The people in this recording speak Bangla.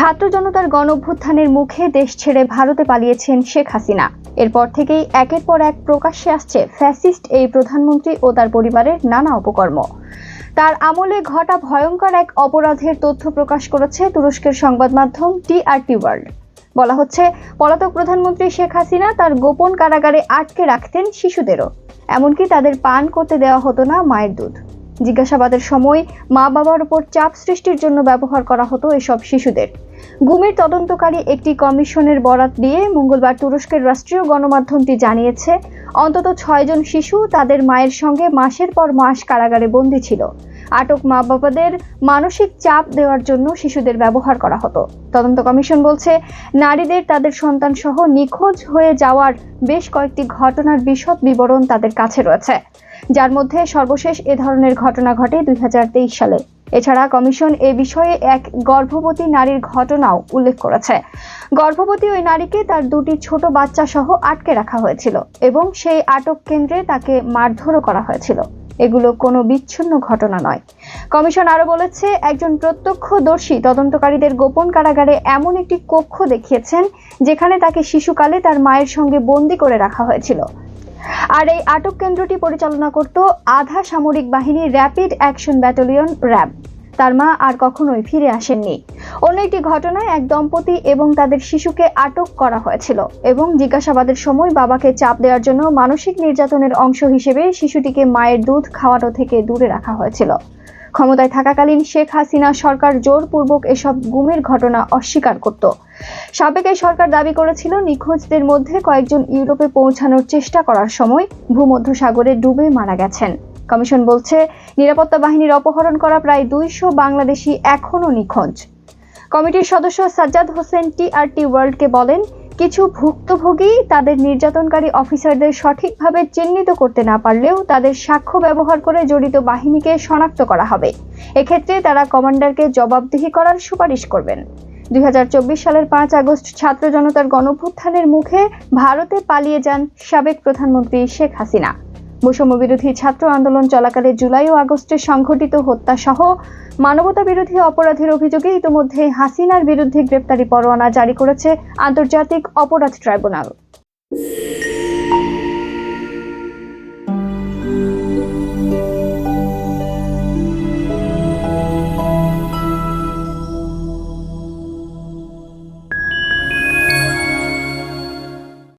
ছাত্র জনতার গণঅভ্যুত্থানের মুখে দেশ ছেড়ে ভারতে পালিয়েছেন শেখ হাসিনা। এরপর থেকেই একের পর এক প্রকাশ্যে আসছে ফ্যাসিস্ট এই প্রধানমন্ত্রী ও তার পরিবারের নানা অপকর্ম। তার আমলে ঘটা ভয়ঙ্কর এক অপরাধের তথ্য প্রকাশ করেছে তুরস্কের সংবাদ মাধ্যম টিআরটি ওয়ার্ল্ড। বলা হচ্ছে, পলাতক প্রধানমন্ত্রী শেখ হাসিনা তার গোপন কারাগারে আটকে রাখতেন শিশুদেরও, এমনকি তাদের পান করতে দেওয়া হতো না মায়ের দুধ। জিজ্ঞাসাবাদের সময় মা বাবার উপর চাপ সৃষ্টির জন্য ব্যবহার করা হতো এসব শিশুদের। গুমের তদন্তকারী একটি কমিশনের বরাত দিয়ে মঙ্গলবার তুরস্কের রাষ্ট্রীয় গণমাধ্যমটি জানিয়েছে, অন্তত 6 জন শিশু তাদের মায়ের সঙ্গে মাসের পর মাস কারাগারে বন্দী ছিল। আটক মা বাবাদের মানসিক চাপ দেওয়ার জন্য শিশুদের ব্যবহার করা হতো। তদন্ত কমিশন বলছে, নারীদের তাদের সন্তান সহ নিখোঁজ হয়ে যাওয়ার বেশ কয়েকটি ঘটনার বিশদ বিবরণ তাদের কাছে রয়েছে, যার মধ্যে সর্বশেষ এ ধরনের ঘটনা ঘটে 2023 সালে। এছাড়া কমিশন এ বিষয়ে এক গর্ভবতী নারীর ঘটনাও উল্লেখ করেছে। গর্ভবতী ওই নারীকে তার 2টি ছোট বাচ্চা সহ আটকে রাখা হয়েছিল এবং সেই আটক কেন্দ্রে তাকে মারধরও করা হয়েছিল। এগুলো কোনো বিচ্ছিন্ন ঘটনা নয়। কমিশন আরো বলেছে, একজন প্রত্যক্ষদর্শী তদন্তকারীদের গোপন কারাগারে এমন একটি কক্ষ দেখিয়েছেন যেখানে তাকে শিশুকালে তার মায়ের সঙ্গে বন্দী করে রাখা হয়েছিল। আর এই আটক কেন্দ্রটি পরিচালনা করত আধা সামরিক বাহিনী র্যাপিড অ্যাকশন ব্যাটালিয়ন র্যাব। তার মা আর কখনোই ফিরে আসেননি। অন্য একটি ঘটনায় এক দম্পতি এবং তাদের শিশুকে আটক করা হয়েছিল এবং জিজ্ঞাসাবাদের সময় বাবাকে চাপ দেওয়ার জন্য মানসিক নির্যাতনের অংশ হিসেবে শিশুটিকে মায়ের দুধ খাওয়ানো থেকে দূরে রাখা হয়েছিল। ক্ষমতায় থাকাকালীন শেখ হাসিনা সরকার জোরপূর্বক এসব গুমের ঘটনা অস্বীকার করত। সাবেক এই সরকার দাবি করেছিল, নিখোঁজদের মধ্যে কয়েকজন ইউরোপে পৌঁছানোর চেষ্টা করার সময় ভূমধ্যসাগরে ডুবে মারা গেছেন। কমিশন বলছে, নিরাপত্তা বাহিনীর অপহরণ করা প্রায় 200 বাংলাদেশি এখনও নিখোঁজ। কমিটির সদস্য সাজ্জাদ হোসেন টিআরটি ওয়ার্ল্ডকে বলেন, কিছু ভুক্তভোগী তাদের নির্যাতনকারী অফিসারদের সঠিকভাবে চিহ্নিত করতে না পারলেও তাদের সাক্ষ্য ব্যবহার করে জড়িত বাহিনীকে শনাক্ত করা হবে। এক্ষেত্রে তারা কমান্ডারকে জবাবদিহি করার সুপারিশ করবেন। 2024 সালের 5 আগস্ট ছাত্র জনতার গণঅভ্যুত্থানের মুখে ভারতে পালিয়ে যান সাবেক প্রধানমন্ত্রী শেখ হাসিনা। বৈষম্য বিরোধী ছাত্র আন্দোলন চলাকালে জুলাই ও আগস্টে সংঘটিত হত্যা সহ মানবতা বিরোধী অপরাধের অভিযোগে ইতিমধ্যে হাসিনার বিরুদ্ধে গ্রেপ্তারি পরোয়ানা জারি করেছে আন্তর্জাতিক অপরাধ ট্রাইব্যুনাল।